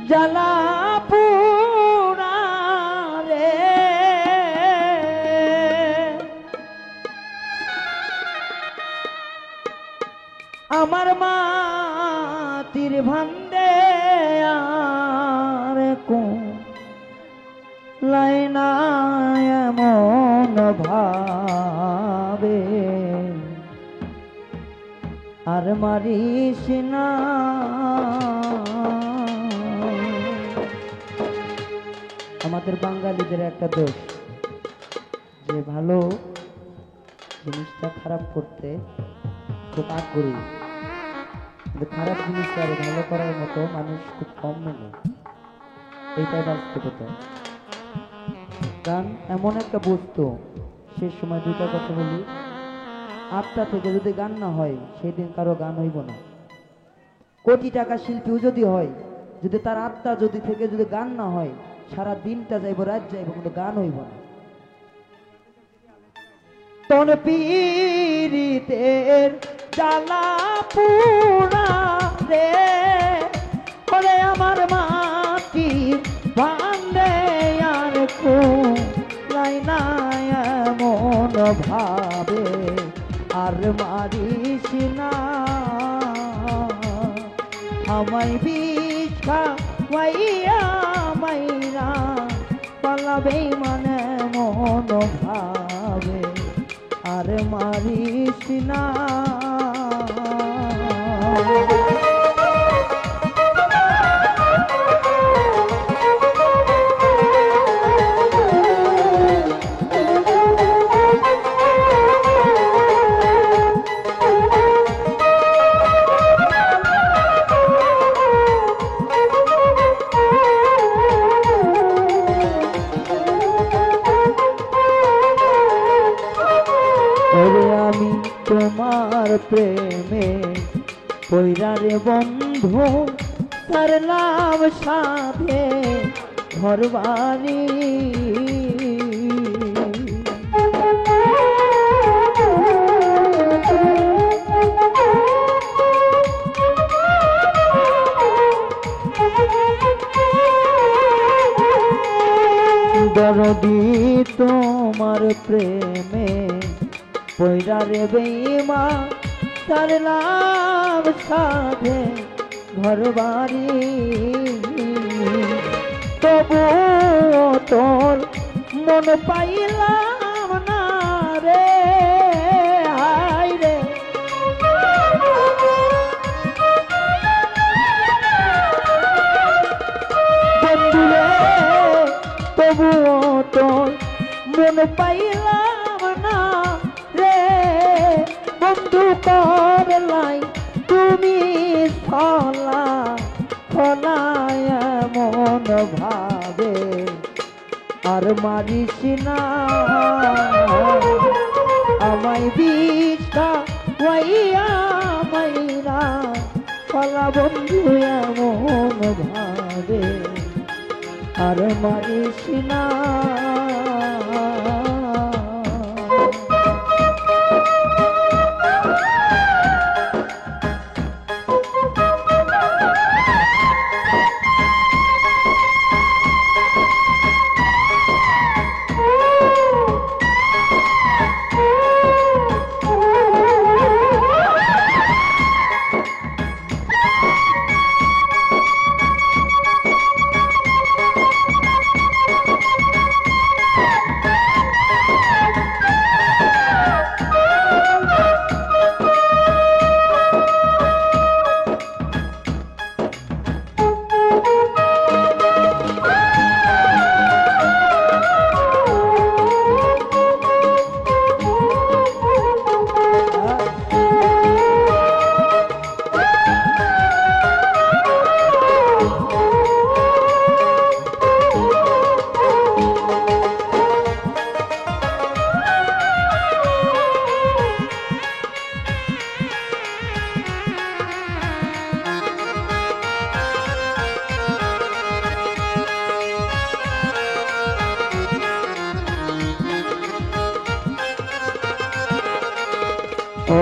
জ্বালা পুরা রে আমার মাটির ভান্ডে আর লাইনা এমন ভাবে আর মারিস না। আমাদের বাঙালিদের একটা দোষ যে ভালো জিনিসটা খারাপ করতে খুব আগ্রহী, কিন্তু খারাপ জিনিসটা আরো ভালো করার মতো মানুষ খুব কম মেলে। এইটাই বাস্তবতা। গান এমন একটা বস্তু, শেষ সময় দুইটা কথা বলি, আত্মা থেকে যদি গান না হয় সেদিন কারো গান হইব না। কোটি টাকা শিল্পীও যদি হয়, যদি তার আত্মা যদি থেকে যদি গান না হয়, সারা দিনটা যাইব, রাত যাইব, কিন্তু গান হইব না। তন পীড়িতের জ্বালা পুরা রে ওরে আমার মাটি ভান্ডে আর লাইনা এমন ভাবে আর মারিস না। আমায় বিষ্ঠা মাইয়া মাইরা পালাবে মানে মন ভাবে আর মারিস না। আমি তোমার প্রেমে পইরা রে বন্ধু করলাম সাথে ঘর বাড়ি, দরদি তোমার প্রেমে পয়রা রে বেইমা করলাম সাথে ঘর বাড়ি, তবু তোর মন পাইলাম না রে। হায় রে বন্ধুরে, তবু তোর মন পাইলাম না রে। বন্ধু করলাই তুমি ছলা ছলায় মন ভাবে আর মারিস না। আমায় বিষ্ঠা ওয়াইয়া মাইরা পালা বন্ধু এমন ভাবে আর মারিস না।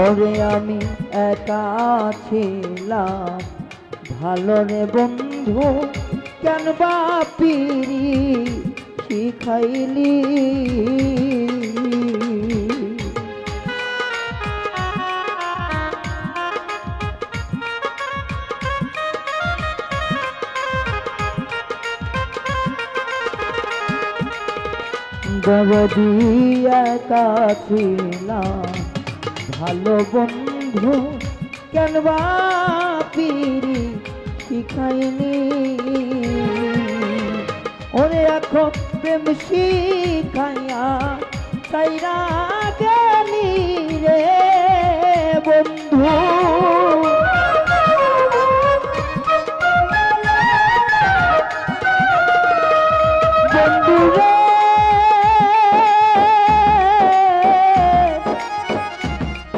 ওরে আমি একা ছিলাম ভালো রে বন্ধু কেন বা পিরি শিখাইলি দিয়া কাছিলাম ভালো বন্ধু কেন বা পিরি শিখাইনি ওরে এখন প্রেম শিখাইয়া তাইরা গেলি রে বন্ধু বন্ধু রে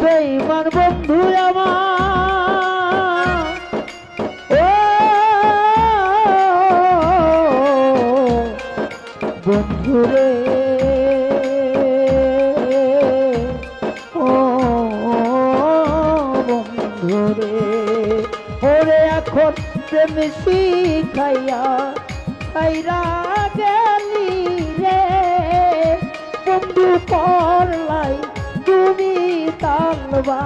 বেঈমান বন্ধু আমার ও বন্ধু রে ও বন্ধু রে ওরে এখন প্রেম শিখাইয়া খাইরা গেলি রে বন্ধু করলাই তুমি তালবা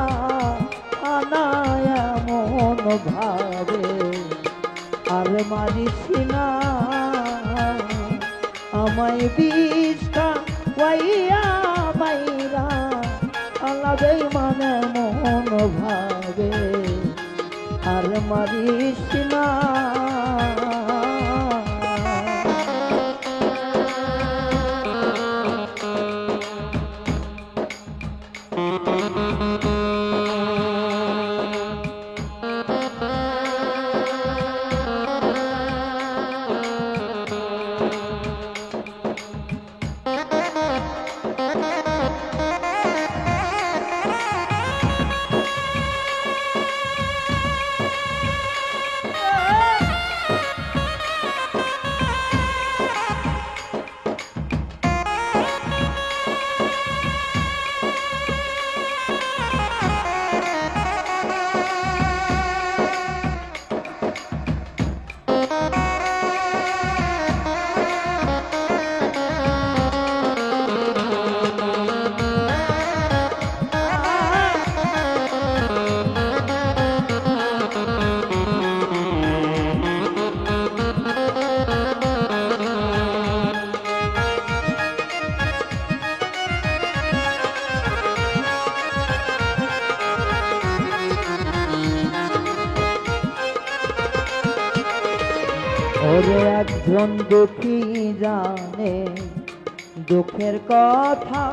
আনায় মন ভাবে আর মারিস না আমায় বিষটা ওয়াইয়া মাইরা আলাদে মানে মন ভাবে আর মারিস না ওরে একজন দুঃখী জানে দুঃখের কথা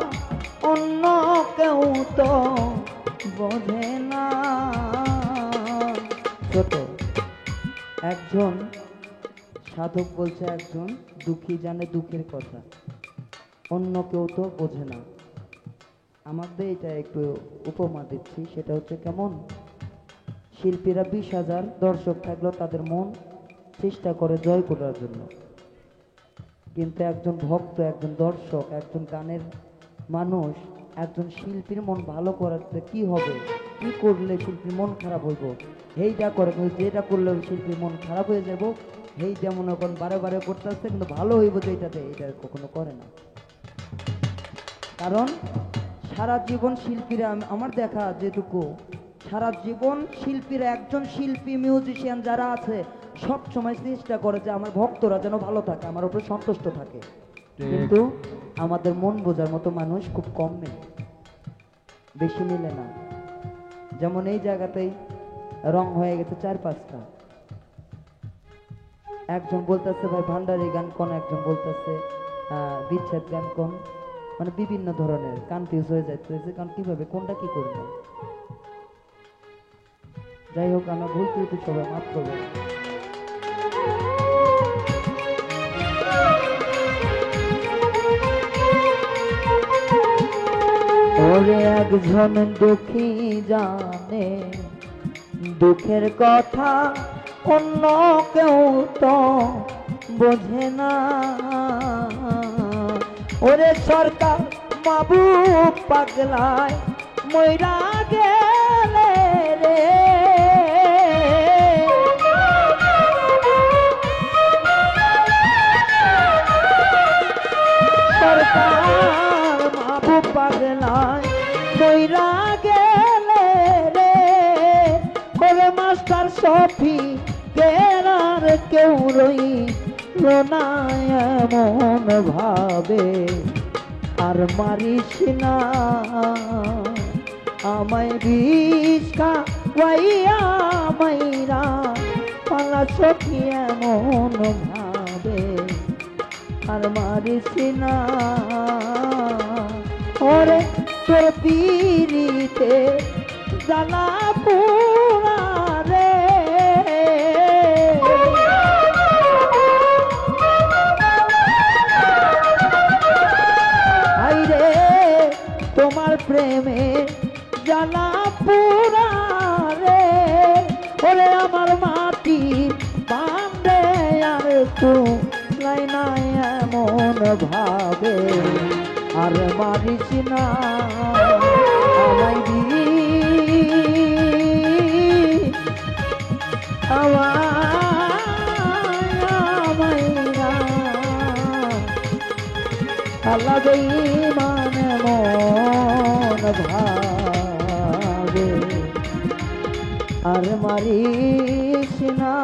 অন্য কেউ তো বোঝে না ছোট একজন সাধক বলছে একজন দুঃখী জানে দুঃখের কথা অন্য কেউ তো বোঝে না আমাদের এটা একটু উপমা দিচ্ছি সেটা হচ্ছে কেমন শিল্পীরা 20,000 দর্শক থাকলেও তাদের মন চেষ্টা করে জয় করার জন্য কিন্তু একজন ভক্ত একজন দর্শক একজন গানের মানুষ একজন শিল্পীর মন ভালো করাতে কি হবে কি করলে শিল্পীর মন খারাপ হইব এইটা করে যেটা করলে শিল্পীর মন খারাপ হয়ে যাব এই যেমন এখন বারে বারে করতে আসছে কিন্তু ভালো হইব যে এটাতে এটা কখনো করে না কারণ সারা জীবন শিল্পীরা আমার দেখা যেটুকু সারা জীবন শিল্পীরা একজন শিল্পী মিউজিশিয়ান যারা আছে সব সময় চেষ্টা করে যে আমার ভক্তরা যেন ভালো থাকে আমার উপরে সন্তুষ্ট থাকে কিন্তু আমাদের মন বোঝার মতো মানুষ খুব কম নেই বেশি মিলে না যেমন এই জায়গাতেই রং হয়ে গেছে 4-5টা একজন বলতেছে ভাই ভান্ডারি গান কোন একজন বলতেছে বিচ্ছেদ গান কোন মানে বিভিন্ন ধরনের কনফিউজ হয়ে যাচ্ছে কারণ কিভাবে কোনটা কি করবে যাই হোক আমরা ভুল ত্রুটি সবাই মাফ করবো ওরে একজন দুঃখী জানে দুঃখের কথা অন্য কেউ তো বোঝে না ওরে সরকার মাবুক পাগলায় মইরা গেলে রে সফি কেরার কেউ রইল না এমন ভাবে আর মারিস না আমায় বিষ্কা ওয়াইয়া মাইরা পালা সখী এমন ভাবে আর মারিস না ওরে তোর পিরিতে জ্বালা পোড়া রে আইরে তোমার প্রেমে জ্বালা পোড়া রে ওরে আমার মাটি বান্ধে আর তো নাই নাই এমন ভাবে আর মারিস না আমায় আল্লাহ বেঈমান মন ভাবে আর মারিস না